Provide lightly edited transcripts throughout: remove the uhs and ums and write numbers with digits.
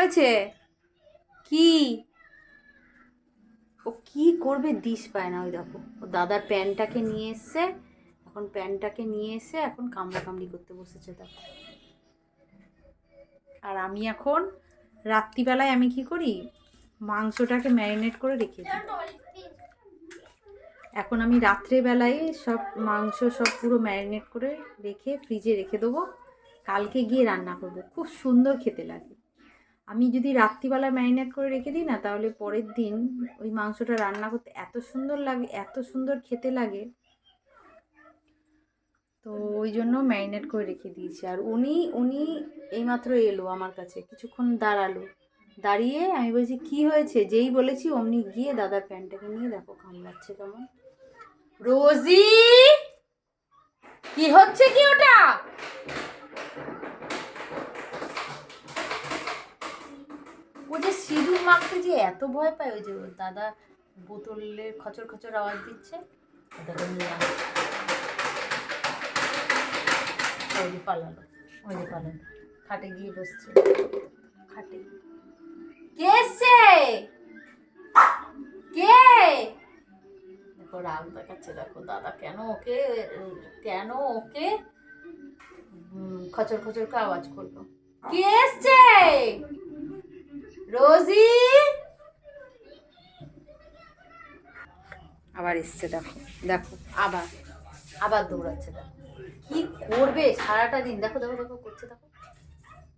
হয়েছে? কি ও কি করবে দিশ পায় না। ওই দেখো ও দাদার প্যান্টটাকে নিয়ে এসছে, এখন প্যান্টটাকে নিয়ে এসে এখন কামড়াকামড়ি করতে বসেছে দেখো। আর আমি এখন রাত্রিবেলায় আমি কি করি, মাংসটাকে ম্যারিনেট করে রেখে দিই। এখন আমি রাত্রেবেলায় সব মাংস সব পুরো ম্যারিনেট করে রেখে ফ্রিজে রেখে দেবো, কালকে গিয়ে রান্না করবো। খুব সুন্দর খেতে লাগে। আমি যদি রাত্রিবেলা ম্যারিনেট করে রেখে দিই না, তাহলে পরের দিন ওই মাংসটা রান্না করতে এত সুন্দর লাগে, এত সুন্দর খেতে লাগে। তো ওই জন্য ম্যারিনেট করে রেখে দিয়েছি। আর উনি এইমাত্র এলো আমার কাছে, কিছুক্ষণ দাঁড়ালো, দাঁড়িয়ে আমি বলছি কি হয়েছে, যেই বলেছি অমনি গিয়ে দাদার প্যান্টটাকে নিয়ে দেখো কামড়াচ্ছে কেমন। রোজি, কি হচ্ছে কি ওটা? ও যে সিঁদুর মাখতে যে এত ভয় পায়, ওই যে দাদা বোতলের খচর খচর আওয়াজ দিচ্ছে, ওটাকে নিয়ে আসছে। ওই যে পালালো, ওই যে পালালো, খাটে গিয়ে বসছে, খাটে। কে এসছে? কে? দেখো রাগ দেখাচ্ছে, দেখো দাদা কেন ওকে খচর খচর করে আওয়াজ করলো। কে এসছে? রোজি আবার এসছে, দেখো দেখো আবার আবার দৌড়াচ্ছে। দেখো কি করবে সারাটা দিন, দেখো দেখো দেখো করছে,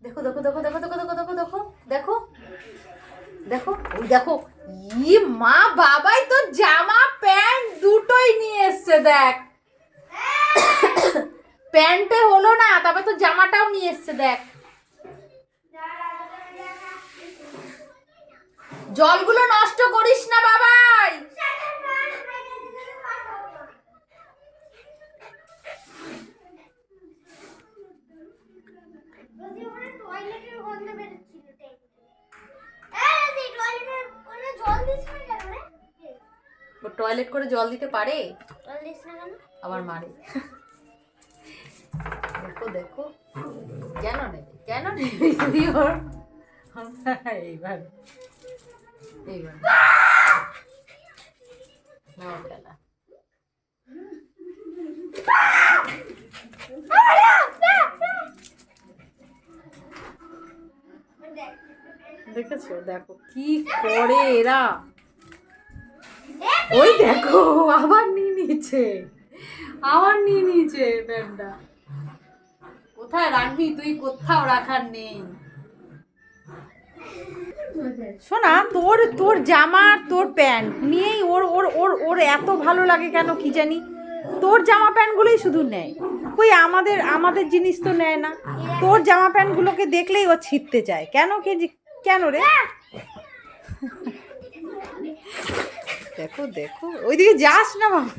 দেখো দেখো দেখো দেখো দেখো দেখো দেখো দেখো দেখো দেখো ওই দেখো। ই মা, বাবাই তো জামা প্যান্ট দুটোই নিয়ে এসছে দেখ। প্যান্টে হলো না, তবে তো জামাটাও নিয়ে এসছে দেখ। জলগুলো নষ্ট করিস না বাবাই। টয়লেট করে জল দিতে পারে, আবার মারে। দেখো দেখো কেন নেবে, কেন নেবে তুই ওর। এইবার এইবার খেলা। দেখেছো, দেখো কি করে এরা। ওই দেখো আবার নিয়ে নিয়েছে, আবার নিয়ে নিয়েছে প্যান্টটা। কোথায় রাখবি তুই? কোথাও রাখার নেই। শোনা, তোর তোর জামা তোর প্যান্ট নিয়েই ওর ওর ওর ওর এত ভালো লাগে কেন কি জানি। তোর জামা প্যান্টগুলোই শুধু নেয়, কই আমাদের আমাদের জিনিস তো নেয় না। তোর জামা প্যান্টগুলোকে দেখলেই ও ছিঁড়তে চায়, কেন কেন রে? দেখো দেখো ওইদিকে যাস না বাবা।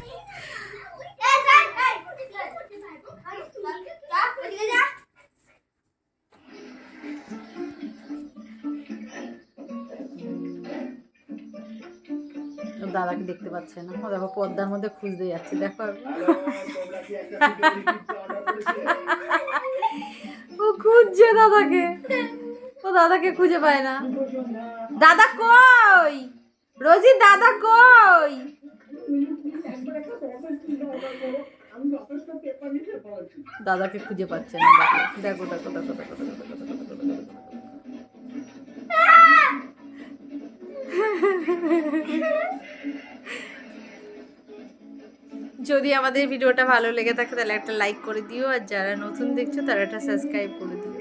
দাদাকে দেখতে পাচ্ছে না, ও দেখো পর্দার মধ্যে খুঁজতে যাচ্ছে, দেখো ও খুঁজছে দাদাকে, ও দাদাকে খুঁজে পায় না। দাদা কই? রোজি দাদা কই? দাদাকে খুঁজে পাচ্ছে না, দেখো দেখো দেখো দেখো দেখো দেখো দেখো দেখো দেখো। যদি আমাদের ভিডিওটা ভালো লেগে থাকে তাহলে একটা লাইক করে দিও, আর যারা নতুন দেখছো তারা একটা সাবস্ক্রাইব করে দিও।